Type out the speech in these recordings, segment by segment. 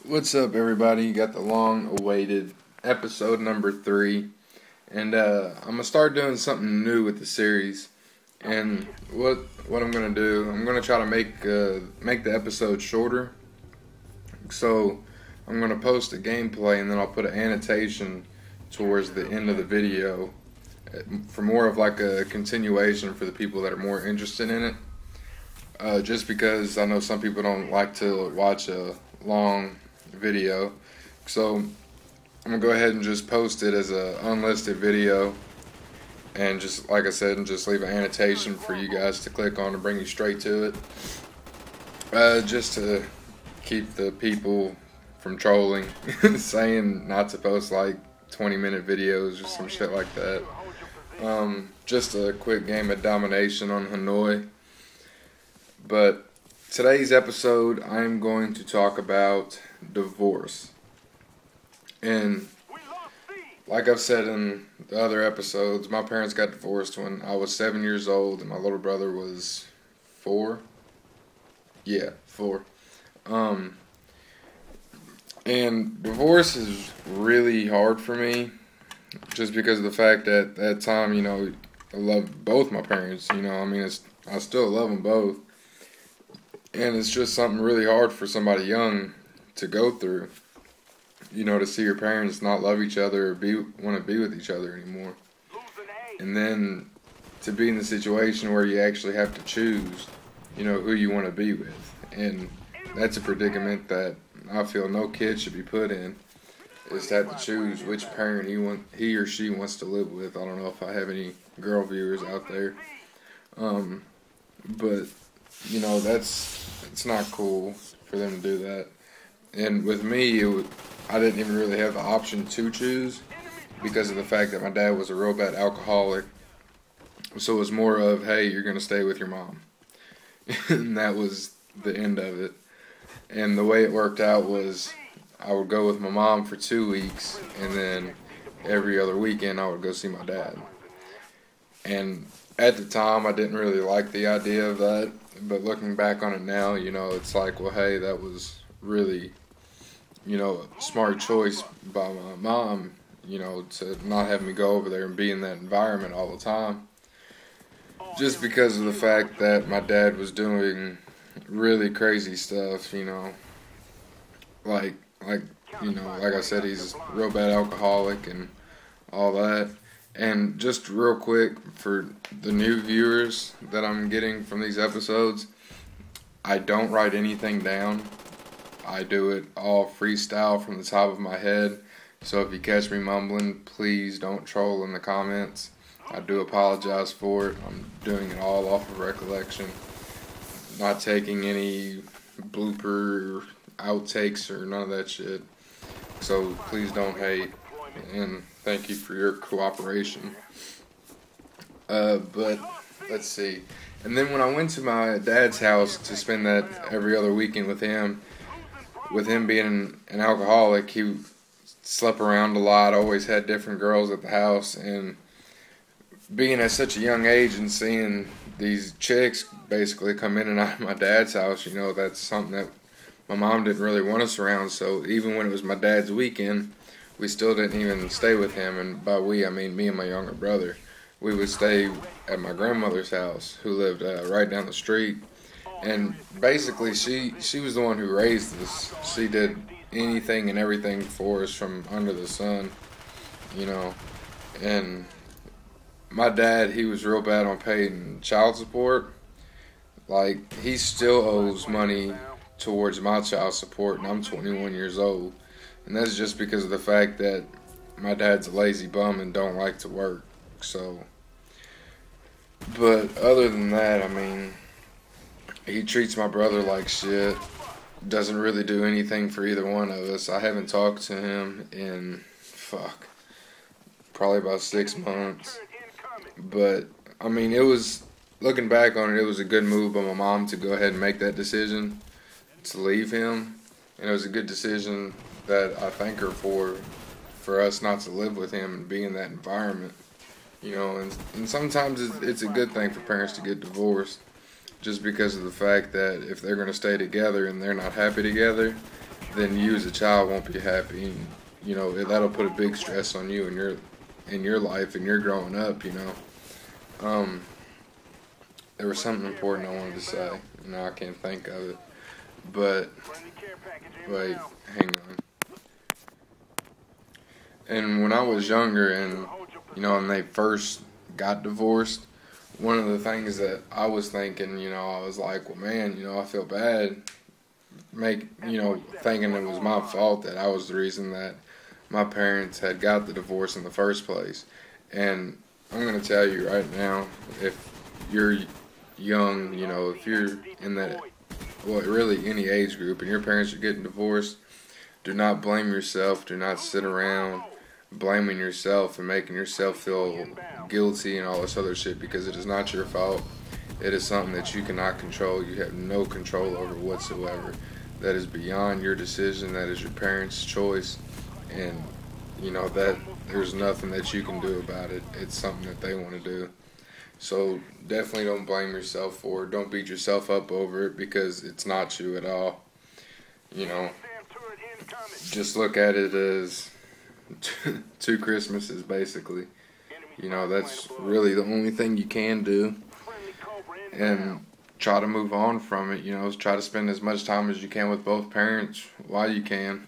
What's up, everybody? You got the long-awaited episode number 3, and I'm gonna start doing something new with the series. And what I'm gonna do, I'm gonna try to make the episode shorter. So I'm gonna post a gameplay, and then I'll put an annotation towards the end of the video for more of like a continuation for the people that are more interested in it. Just because I know some people don't like to watch a long video, so I'm gonna go ahead and just post it as a unlisted video, and just like I said, and just leave an annotation for you guys to click on to bring you straight to it, just to keep the people from trolling saying not to post like 20-minute videos or some shit like that. Just a quick game of domination on Hanoi. But today's episode, I'm going to talk about divorce. And like I've said in the other episodes, my parents got divorced when I was 7 years old and my little brother was 4. Yeah, 4. And divorce is really hard for me, just because of the fact that at that time, I love both my parents. I still love them both. And it's just something really hard for somebody young to go through, to see your parents not love each other or want to be with each other anymore. And then to be in the situation where you actually have to choose, who you want to be with. And that's a predicament that I feel no kid should be put in, is to have to choose which parent he or she wants to live with. I don't know if I have any girl viewers out there. But it's not cool for them to do that. And with me, I didn't even really have the option to choose, because of the fact that my dad was a real bad alcoholic. So it was more of, hey, you're going to stay with your mom. And that was the end of it. And the way it worked out was I would go with my mom for 2 weeks, and then every other weekend I would go see my dad. And at the time, I didn't really like the idea of that. But looking back on it now, it's like, well, hey, that was really, a smart choice by my mom, to not have me go over there and be in that environment all the time. Just because of the fact that my dad was doing really crazy stuff, like I said, he's a real bad alcoholic and all that. And just real quick, for the new viewers that I'm getting from these episodes, I don't write anything down. I do it all freestyle from the top of my head. So if you catch me mumbling, please don't troll in the comments. I do apologize for it. I'm doing it all off of recollection. Not taking any blooper outtakes or none of that shit. So please don't hate. And thank you for your cooperation. But let's see. And then when I went to my dad's house to spend that every other weekend with him being an alcoholic, he slept around a lot, always had different girls at the house, and being at such a young age and seeing these chicks basically come in and out of my dad's house, that's something that my mom didn't really want us around. So even when it was my dad's weekend, we still didn't even stay with him, and by we, I mean me and my younger brother. We would stay at my grandmother's house, who lived right down the street. And basically, she was the one who raised us. She did anything and everything for us from under the sun, And my dad, he was real bad on paying child support. Like, he still owes money towards my child support, and I'm 21 years old. And that's just because of the fact that my dad's a lazy bum and don't like to work. So, but other than that, he treats my brother like shit. Doesn't really do anything for either one of us. I haven't talked to him in, probably about 6 months. But, it was, looking back on it, it was a good move by my mom to go ahead and make that decision to leave him. And it was a good decision that I thank her for us not to live with him and be in that environment, and sometimes it's a good thing for parents to get divorced, just because of the fact that if they're going to stay together and they're not happy together, then you as a child won't be happy. And, that'll put a big stress on you in your life and you're growing up. There was something important I wanted to say. I can't think of it. But wait, hang on. And when I was younger, and they first got divorced, one of the things that I was thinking, I was like, well, man, I feel bad, thinking it was my fault that I was the reason that my parents had got the divorce in the first place. And I'm going to tell you right now, if you're young, if you're in that, well, really any age group, and your parents are getting divorced, do not blame yourself. Do not sit around blaming yourself and making yourself feel guilty and all this other shit, because it is not your fault. It is something that you cannot control. You have no control over whatsoever. That is beyond your decision. That is your parents' choice, and that there's nothing that you can do about it. It's something that they want to do. So definitely don't blame yourself for it. Don't beat yourself up over it, because it's not you at all. Just look at it as two Christmases, basically. That's really the only thing you can do. And try to move on from it. Try to spend as much time as you can with both parents while you can.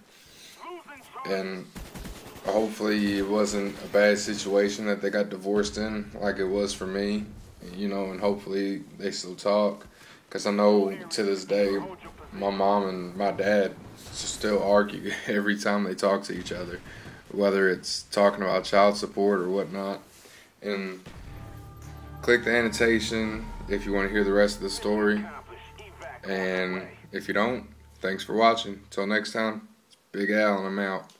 And hopefully it wasn't a bad situation that they got divorced in, like it was for me. And hopefully they still talk. Because I know to this day, my mom and my dad still argue every time they talk to each other, whether it's talking about child support or whatnot. And click the annotation if you want to hear the rest of the story. And if you don't, thanks for watching. Till next time, it's Big Al and I'm out.